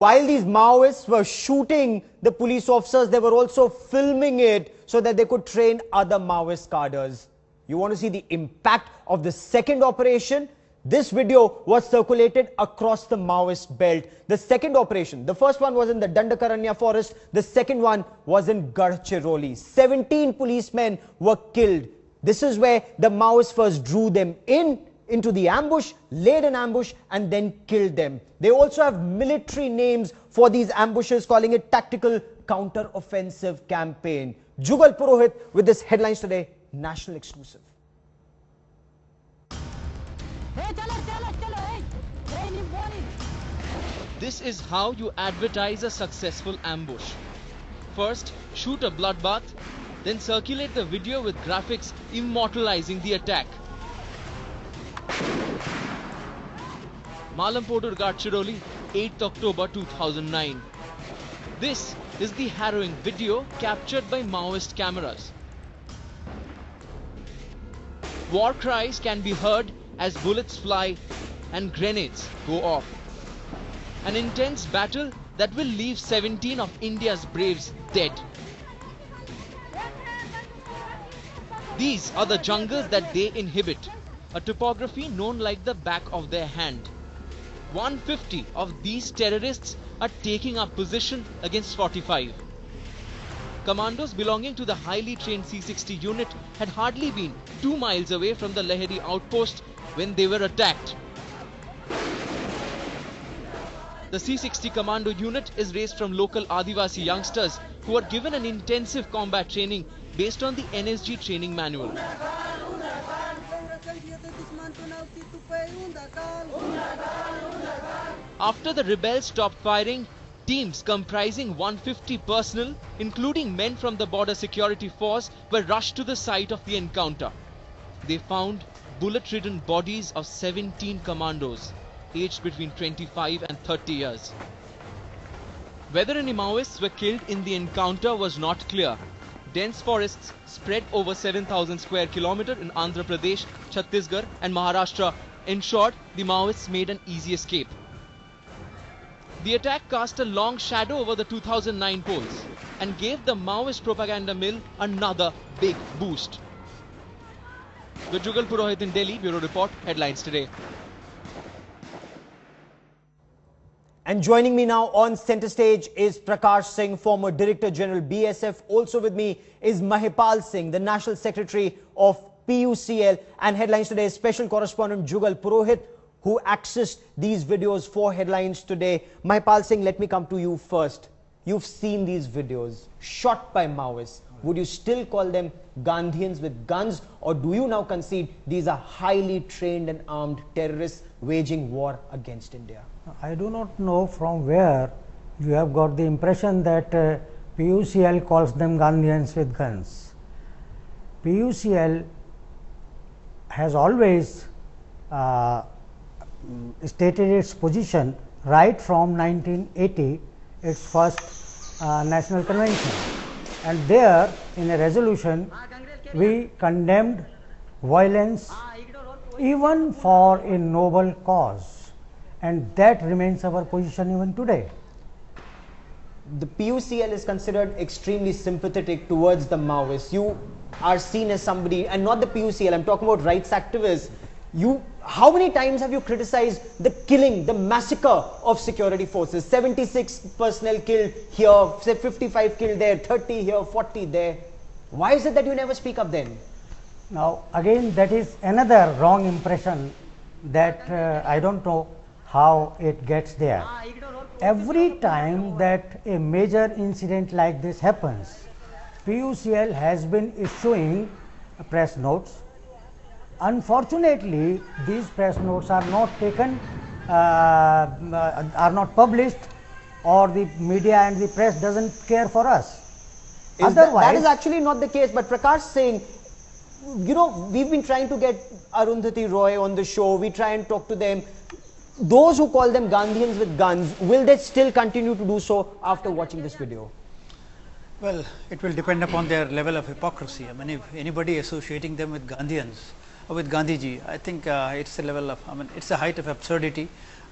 While these Maoists were shooting the police officers, they were also filming it so that they could train other Maoist cadres. You want to see the impact of the second operation? This video was circulated across the Maoist belt. The second operation, the first one was in the Dandakaranya forest. The second one was in Gadchiroli. 17 policemen were killed. This is where the Maoists first drew them into the ambush, laid an ambush and then killed them. They also have military names for these ambushes, calling it tactical counter-offensive campaign. Jugal Purohit with this headlines today, national exclusive. This is how you advertise a successful ambush. First, shoot a bloodbath, then circulate the video with graphics immortalizing the attack. Malampodur Gadchiroli, 8th October 2009. This is the harrowing video captured by Maoist cameras. War cries can be heard as bullets fly and grenades go off. An intense battle that will leave 17 of India's braves dead. These are the jungles that they inhabit, a topography known like the back of their hand. 150 of these terrorists are taking up position against 45. Commandos belonging to the highly trained C-60 unit had hardly been 2 miles away from the Lahiri outpost when they were attacked. The C-60 commando unit is raised from local Adivasi youngsters who are given an intensive combat training based on the NSG training manual. After the rebels stopped firing, teams comprising 150 personnel, including men from the border security force, were rushed to the site of the encounter. They found bullet-ridden bodies of 17 commandos, aged between 25 and 30 years. Whether any Maoists were killed in the encounter was not clear. Dense forests spread over 7,000 square kilometers in Andhra Pradesh, Chattisgarh and Maharashtra ensured the Maoists made an easy escape. The attack cast a long shadow over the 2009 polls and gave the Maoist propaganda mill another big boost. With Jugal Purohit in Delhi, Bureau Report, Headlines Today. And joining me now on center stage is Prakash Singh, former Director General BSF. Also with me is Mahipal Singh, the National Secretary of PUCL, and Headlines Today's special correspondent Jugal Purohit, who accessed these videos for Headlines Today. Mahipal Singh, let me come to you first. You've seen these videos shot by Maoists. Would you still call them Gandhians with guns, or do you now concede these are highly trained and armed terrorists waging war against India? I do not know from where you have got the impression that PUCL calls them Gandhians with guns. PUCL has always stated its position right from 1980, its first national convention, and there in a resolution we condemned violence even for a noble cause, and that remains our position even today. The PUCL is considered extremely sympathetic towards the Maoists. You are seen as somebody, and not the PUCL, I'm talking about rights activists. How many times have you criticized the killing, the massacre of security forces? 76 personnel killed here, say 55 killed there, 30 here, 40 there. Why is it that you never speak up then? Now again, that is another wrong impression that I don't know how it gets there. Every time that a major incident like this happens, PUCL has been issuing press notes. Unfortunately, these press notes are not taken, are not published, or the media and the press doesn't care for us. Otherwise, that is actually not the case. But Prakash Singh, you know, we've been trying to get Arundhati Roy on the show. We try and talk to them. Those who call them Gandhians with guns, will they still continue to do so after watching this video? Well, it will depend upon their level of hypocrisy. I mean, if anybody associating them with Gandhians or with Gandhiji, I think it's a level of, I mean, it's a height of absurdity.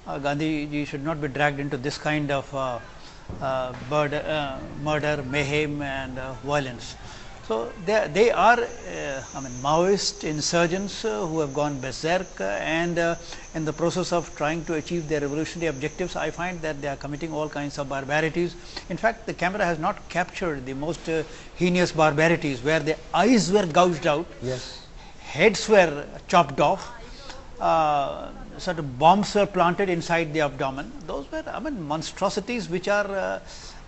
Gandhi ji should not be dragged into this kind of murder, mayhem and violence. So, they are I mean Maoist insurgents who have gone berserk and in the process of trying to achieve their revolutionary objectives, I find that they are committing all kinds of barbarities. In fact, the camera has not captured the most heinous barbarities where the eyes were gouged out, Yes. heads were chopped off, sort of bombs were planted inside the abdomen. Those were, I mean, monstrosities which are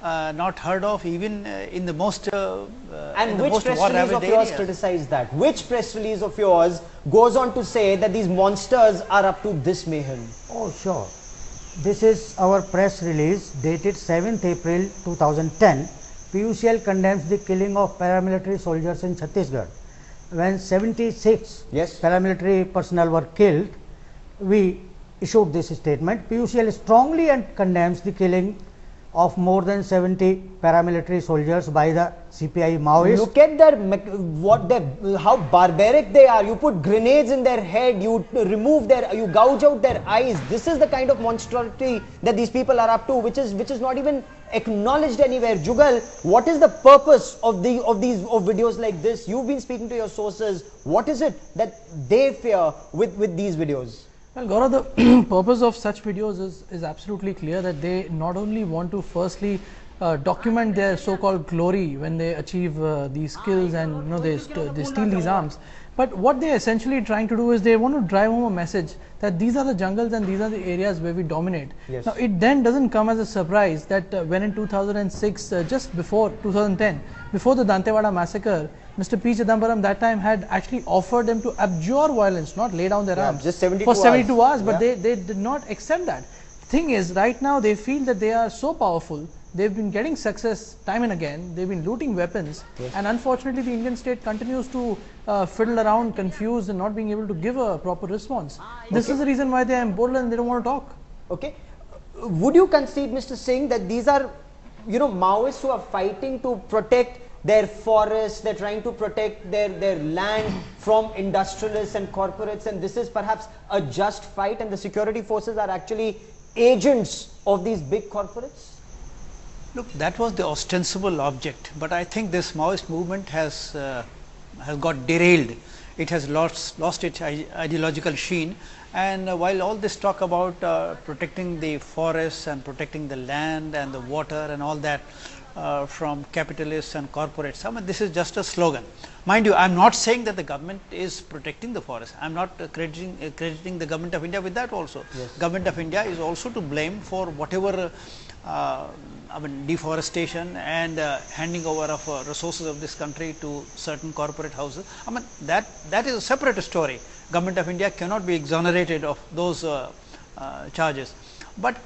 not heard of even in the most And which press release of yours criticized that? Which press release of yours goes on to say that these monsters are up to this mayhem? Oh, sure. This is our press release dated 7th April 2010. PUCL condemns the killing of paramilitary soldiers in Chattisgarh. When 76 Yes. paramilitary personnel were killed, we issued this statement. PUCL strongly condemns the killing of more than 70 paramilitary soldiers by the CPI Maoists. Look at how barbaric they are. You put grenades in their head, you you gouge out their eyes. This is the kind of monstrosity that these people are up to, which is not even acknowledged anywhere. Jugal, what is the purpose of videos like this? You've been speaking to your sources. What is it that they fear with these videos? Well, Gaurav, the purpose of such videos is absolutely clear, that they not only want to firstly document their so-called glory when they achieve these skills and they steal these arms, but what they are essentially trying to do is they want to drive home a message that these are the jungles and these are the areas where we dominate. Yes. Now, it then doesn't come as a surprise that when in 2006, just before 2010, before the Dantewada massacre, Mr. P. Chidambaram that time had actually offered them to abjure violence, not lay down their arms just 72 for 72 hours, but Yeah. they did not accept that. Thing is, right now they feel that they are so powerful, they've been getting success time and again, they've been looting weapons, and unfortunately the Indian state continues to fiddle around, confused and not being able to give a proper response. This is the reason why they are emboldened and they don't want to talk. Okay. Would you concede, Mr. Singh, that these are, Maoists who are fighting to protect their forests, they're trying to protect their land from industrialists and corporates, and this is perhaps a just fight, and the security forces are actually agents of these big corporates? Look, that was the ostensible object, but I think this Maoist movement has got derailed. It has lost its ideological sheen, and while all this talk about protecting the forests and protecting the land and the water and all that from capitalists and corporates, I mean, this is just a slogan. Mind you, I am not saying that the government is protecting the forest. I am not crediting the government of India with that also. Yes. Government of India is also to blame for whatever I mean, deforestation and handing over of resources of this country to certain corporate houses. I mean, that is a separate story. Government of India cannot be exonerated of those charges. But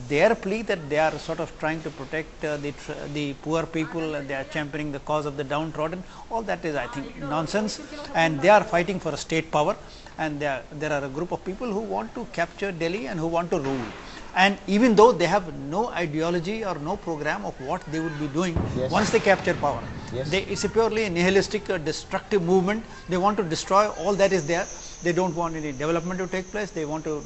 their plea that they are sort of trying to protect the poor people, and they are championing the cause of the downtrodden, all that is, I think, nonsense, and they are fighting for a state power, and there are a group of people who want to capture Delhi and who want to rule. And even though they have no ideology or no program of what they would be doing once they capture power, it's a purely nihilistic, destructive movement. They want to destroy all that is there. They don't want any development to take place. They want to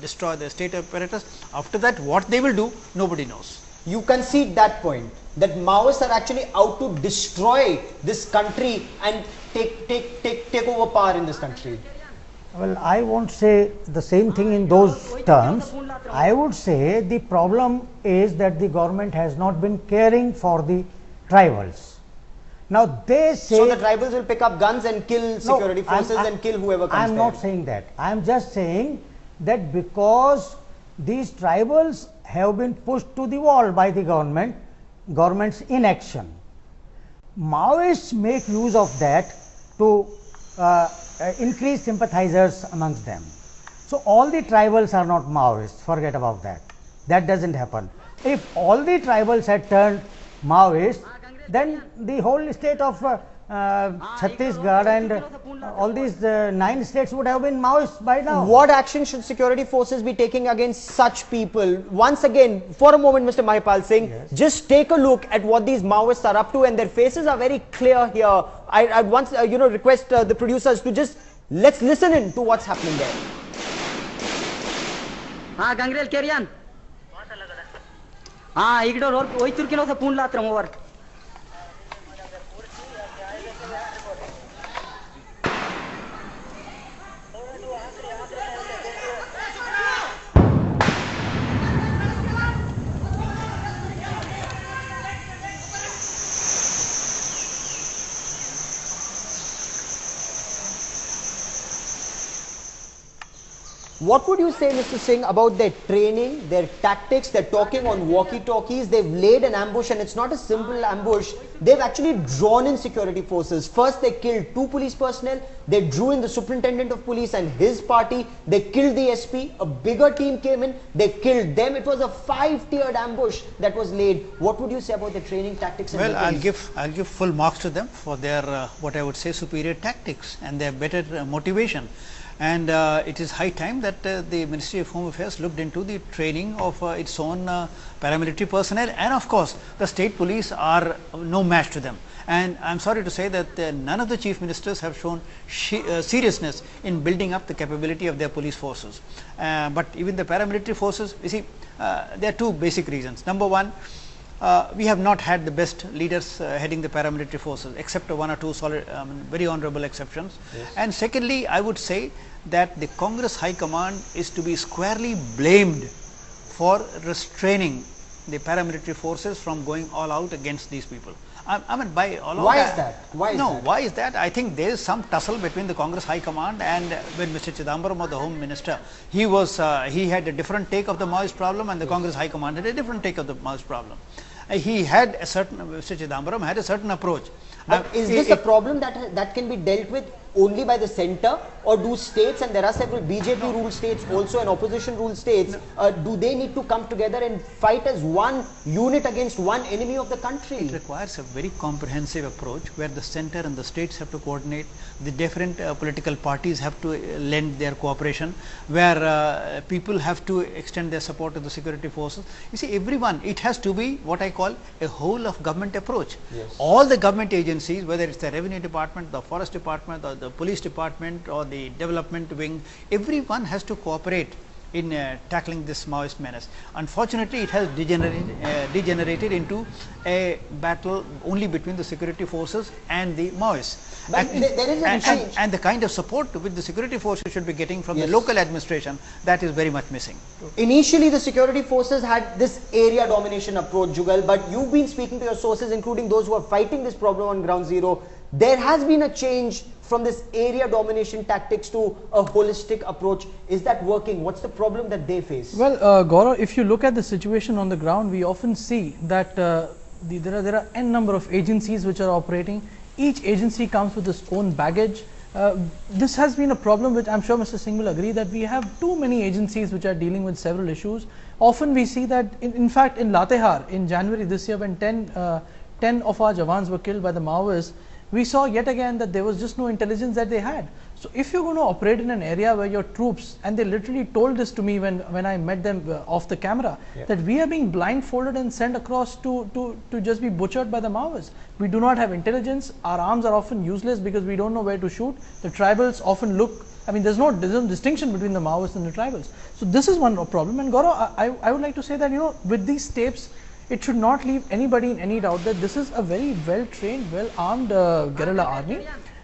destroy the state apparatus. After that, what they will do, nobody knows. You concede that point, that Maoists are actually out to destroy this country and take over power in this country. Well, I won't say the same thing in those terms. I would say the problem is that the government has not been caring for the tribals. Now they say, so the tribals will pick up guns and kill security forces and kill whoever comes I am not saying that. I am just saying that because these tribals have been pushed to the wall by the government's inaction, Maoists make use of that to increase sympathizers amongst them. So all the tribals are not Maoists, forget about that. That doesn't happen. If all the tribals had turned Maoist, then the whole state of Chattisgarh and all these 9 states would have been Maoist by now. What action should security forces be taking against such people? Once again, for a moment, Mr. Mahipal Singh, just take a look at what these Maoists are up to, and their faces are very clear here. I once request the producers to just let's listen in to what's happening there. हाँ गंगरेल केरियन हाँ इगडोर और वही तुर्किनो से पूर्ण लात्रम over What would you say, Mr. Singh, about their training, their tactics? They're talking on walkie-talkies. They've laid an ambush, and it's not a simple ambush. They've actually drawn in security forces. First, they killed 2 police personnel. They drew in the superintendent of police and his party. They killed the SP. A bigger team came in. They killed them. It was a 5-tiered ambush that was laid. What would you say about the training tactics? And well, I'll give full marks to them for their what I would say superior tactics and their better motivation. And it is high time that the Ministry of Home Affairs looked into the training of its own paramilitary personnel, and of course the state police are no match to them. And I am sorry to say that none of the chief ministers have shown seriousness in building up the capability of their police forces. But even the paramilitary forces, you see, there are 2 basic reasons. Number one, we have not had the best leaders heading the paramilitary forces, except 1 or 2 solid, very honorable exceptions. Yes. And secondly, I would say that the Congress High Command is to be squarely blamed for restraining the paramilitary forces from going all out against these people. I mean, by all why out. Is that? Why is no, that? Why is that? I think there is some tussle between the Congress High Command and when Mr. Chidambaram was the Home Minister, he was he had a different take of the Maoist problem, and the Congress High Command had a different take of the Maoist problem. He had a certain, Mr. Chidambaram had a certain approach. But is this a problem that can be dealt with only by the centre, or do states, and there are several BJP ruled states also and opposition ruled states, do they need to come together and fight as one unit against one enemy of the country? It requires a very comprehensive approach where the centre and the states have to coordinate, the different political parties have to lend their cooperation, where people have to extend their support to the security forces. You see, everyone, it has to be what I call a whole of government approach. Yes. All the government agencies, whether it's the revenue department, the forest department, or the police department, or the development wing, everyone has to cooperate in tackling this Maoist menace. Unfortunately, it has degenerated into a battle only between the security forces and the Maoists. But there is a change. And the kind of support which the security forces should be getting from the local administration, that is very much missing. Initially, the security forces had this area domination approach, Jugal, but you've been speaking to your sources, including those who are fighting this problem on ground zero. There has been a change from this area domination tactics to a holistic approach. Is that working? What's the problem that they face? Well, Gaurav, if you look at the situation on the ground, we often see that there are n number of agencies which are operating. Each agency comes with its own baggage. This has been a problem which I'm sure Mr. Singh will agree, that we have too many agencies which are dealing with several issues. Often we see that, in fact, in Latehar, in January this year, when 10 of our Jawans were killed by the Maoists, we saw yet again that there was just no intelligence that they had. So if you're going to operate in an area where your troops, and they literally told this to me when I met them off the camera, that we are being blindfolded and sent across to just be butchered by the Maoists. We do not have intelligence. Our arms are often useless because we don't know where to shoot. The tribals often look, I mean, there's no distinction between the Maoists and the tribals. So this is one problem. And Gaurav, I would like to say that, with these tapes, it should not leave anybody in any doubt that this is a very well-trained, well-armed guerrilla army.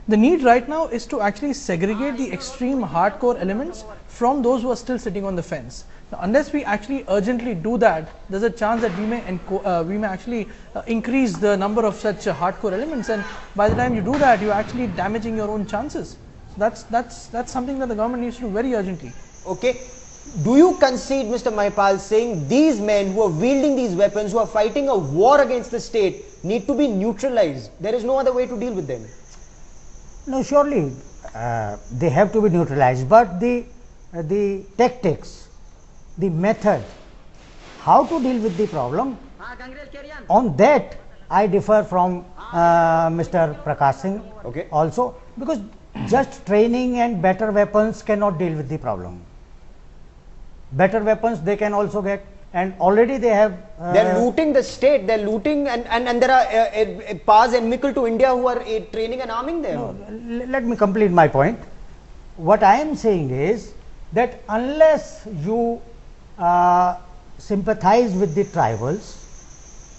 The need right now is to actually segregate the extreme hardcore elements from those who are still sitting on the fence. Now, unless we actually urgently do that, there's a chance that we may actually increase the number of such hardcore elements, and by the time you do that, you're actually damaging your own chances. So that's something that the government needs to do very urgently. Okay. Do you concede, Mr. Maipal Singh, these men who are wielding these weapons, who are fighting a war against the state, need to be neutralized? There is no other way to deal with them. No, surely they have to be neutralized, but the tactics, the method, how to deal with the problem, on that I differ from Mr. Prakash Singh also, because just training and better weapons cannot deal with the problem. Better weapons they can also get, and already they have. They're looting the state. They're looting, and there are PAs enmical to India who are training and arming them. No, let me complete my point. What I am saying is that unless you sympathize with the tribals,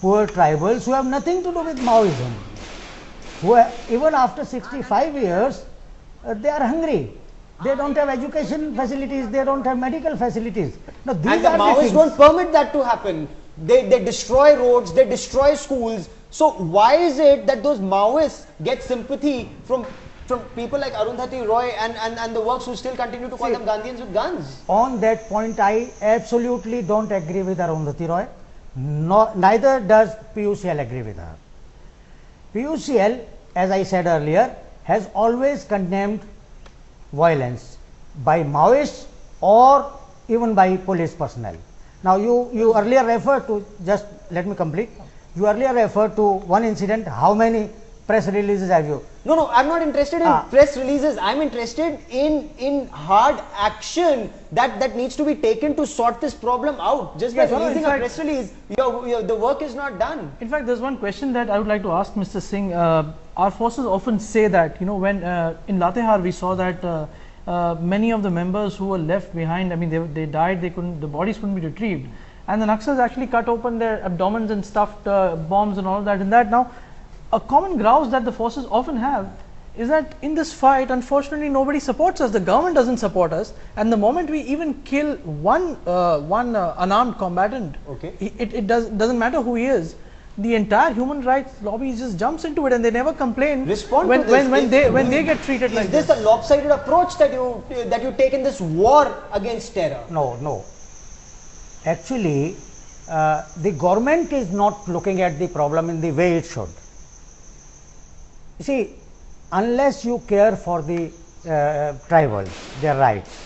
poor tribals who have nothing to do with Maoism, who are, even after 65 years, they are hungry. They don't have education facilities, they don't have medical facilities. Now, these And the are Maoists things. don't permit that to happen. They destroy roads, they destroy schools. So why is it that those Maoists get sympathy from people like Arundhati Roy and the works who still continue to call them Gandhians with guns? On that point, I absolutely don't agree with Arundhati Roy. No, neither does PUCL agree with her. PUCL, as I said earlier, has always condemned violence by Maoists or even by police personnel. Now, you earlier referred to, just let me complete, you earlier referred to one incident. How many press releases have you? No, I'm not interested in press releases. I'm interested in hard action that needs to be taken to sort this problem out. Just by releasing a press release, the work is not done. In fact, there's one question that I would like to ask Mr. Singh. Our forces often say that, when in Latehar we saw that many of the members who were left behind, I mean, they died, the bodies couldn't be retrieved. And the Naxals actually cut open their abdomens and stuffed bombs and all that. And that now, a common grouse that the forces often have is that in this fight, unfortunately, nobody supports us. The government doesn't support us, and the moment we even kill one unarmed combatant, it doesn't matter who he is. The entire human rights lobby just jumps into it, and they never complain when they get treated like this. Is this a lopsided approach that you take in this war against terror? No. Actually, the government is not looking at the problem in the way it should. You see, unless you care for the tribals, their rights.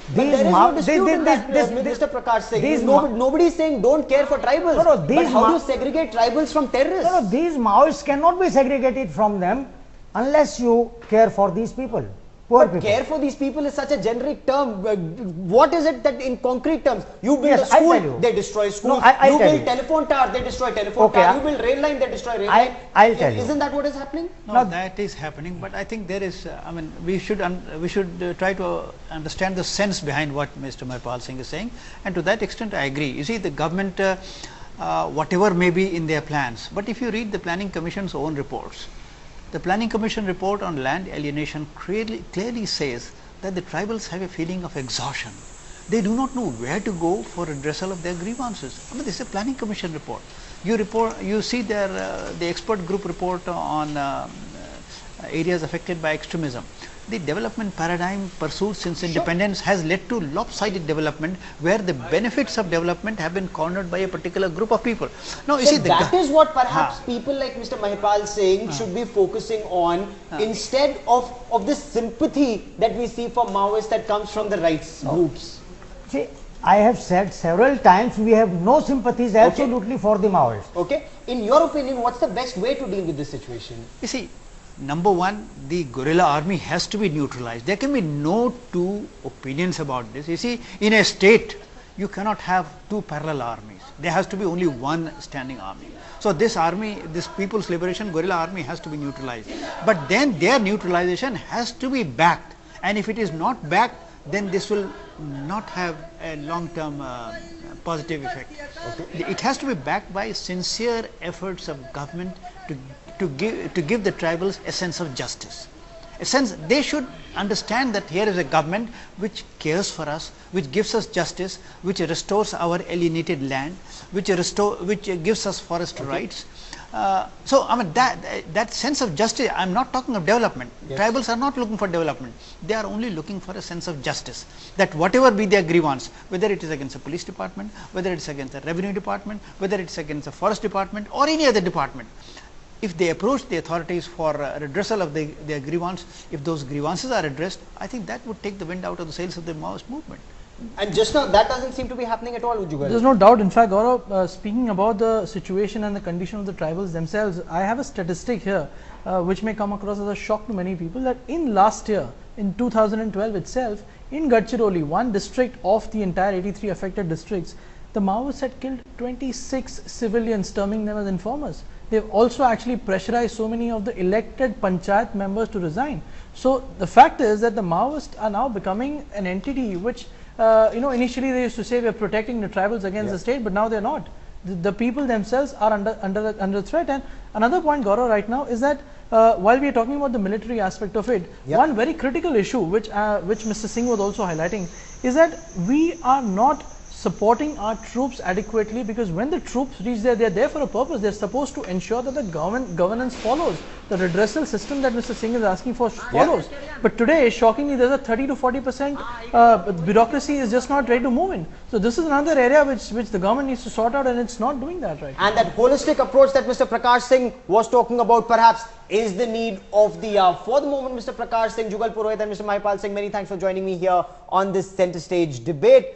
But there is no dispute in that, Mr. Prakash saying. Nobody is saying don't care for tribals. But how do you segregate tribals from terrorists? No, these Maoists cannot be segregated from them unless you care for these people. Poor people. Care for these people is such a generic term. What is it that in concrete terms? You build a school, they destroy schools. You build telephone tower, they destroy telephone tower. You build rail line, they destroy rail line. I'll tell you. Isn't that what is happening? No, that is happening, but I think there is, we should try to understand the sense behind what Mr. Mahipal Singh is saying, and to that extent I agree. You see, the government, whatever may be in their plans, but if you read the Planning Commission's own reports, the Planning Commission report on land alienation clearly says that the tribals have a feeling of exhaustion. They do not know where to go for redressal of their grievances. This is a Planning Commission report. You see the expert group report on areas affected by extremism. The development paradigm pursued since independence has led to lopsided development, where the benefits of development have been cornered by a particular group of people. Now, you see, that is what perhaps people like Mr. Mahipal Singh should be focusing on instead of this sympathy that we see for Maoists that comes from the rights groups. See, I have said several times we have no sympathies absolutely for the Maoists. Okay. In your opinion, what's the best way to deal with this situation? You see, number one, the guerrilla army has to be neutralized. There can be no two opinions about this. You see, in a state, you cannot have two parallel armies. There has to be only one standing army. So this army, this People's Liberation Guerrilla Army has to be neutralized. But then their neutralization has to be backed. And if it is not backed, then this will not have a long-term positive effect. It has to be backed by sincere efforts of government to give the tribals a sense of justice. A sense they should understand that here is a government which cares for us, which gives us justice, which restores our alienated land, which gives us forest rights. So that sense of justice, I am not talking of development. Tribals are not looking for development. They are only looking for a sense of justice, that whatever be their grievance, whether it is against the police department, whether it is against the revenue department, whether it is against the forest department or any other department, if they approach the authorities for redressal of their grievance, if those grievances are addressed, I think that would take the wind out of the sails of the Maoist movement. And just now, that doesn't seem to be happening at all, would you guys? There's no doubt. In fact, Gaurav, speaking about the situation and the condition of the tribals themselves, I have a statistic here which may come across as a shock to many people, that in last year, in 2012 itself, in Gadchiroli, one district of the entire 83 affected districts, the Maoists had killed 26 civilians, terming them as informers. They've also actually pressurized so many of the elected panchayat members to resign. So the fact is that the Maoists are now becoming an entity which initially they used to say we are protecting the tribals against the state, but now they're not. The people themselves are under threat. And another point, Gaurav, right now is that while we are talking about the military aspect of it, one very critical issue which Mr. Singh was also highlighting is that we are not supporting our troops adequately, because when the troops reach there, they are there for a purpose. They are supposed to ensure that the governance follows, the redressal system that Mr. Singh is asking for follows. But today, shockingly, there's a 30 to 40% bureaucracy is just not ready to move in. So this is another area which the government needs to sort out, and it's not doing that right now. And that holistic approach that Mr. Prakash Singh was talking about perhaps is the need of the hour. For the moment, Mr. Prakash Singh, Jugal Purohit and Mr. Mahipal Singh, many thanks for joining me here on this center stage debate.